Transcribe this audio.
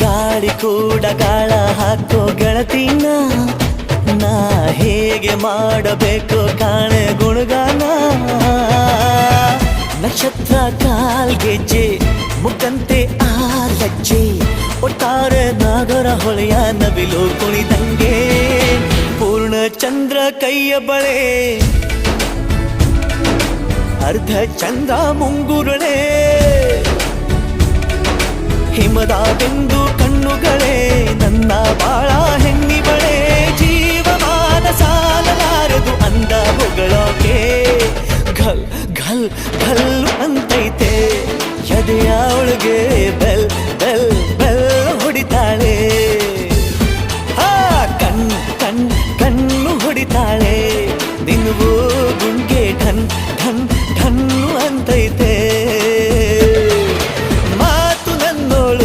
ಗಾಳಿ ಕೂಡ ಗಾಳ ಹಾಕೋ ಗೆಳತಿನ ನಾ ಹೇಗೆ ಮಾಡಬೇಕು ಕಾಣೆ ಗುಣಗಾನ ನಕ್ಷತ್ರ ಕಾಲ್ಗೆಜ್ಜೆ ಮುಖಂತೆ ಆಲಜ್ಜೆ ಒಟ್ಟಾರೆ ನಾಗರ ಹೊಳೆಯ ನವಿಲು ಕುಣಿದಂಗೆ ಪೂರ್ಣ ಚಂದ್ರ ಕೈಯ ಬಳೆ ಅರ್ಧ ಚಂದ್ರ ಮುಂಗುರುಳೆ ಹಿಮದ ಬಿಂದು ಕಣ್ಣುಗಳೇ ನನ್ನ ಬಾಳ ಹೆಣ್ಣಿಬಳೆ ಜೀವಮಾನ ಸಾಲಲಾರದು ಅಂದ ಹೊಗಳೋಕೆ ಘಲ್ ಘಲ್ ಘಲ್ ಅಂತೈತೆ ಎದೆಯ ಒಳಗೆ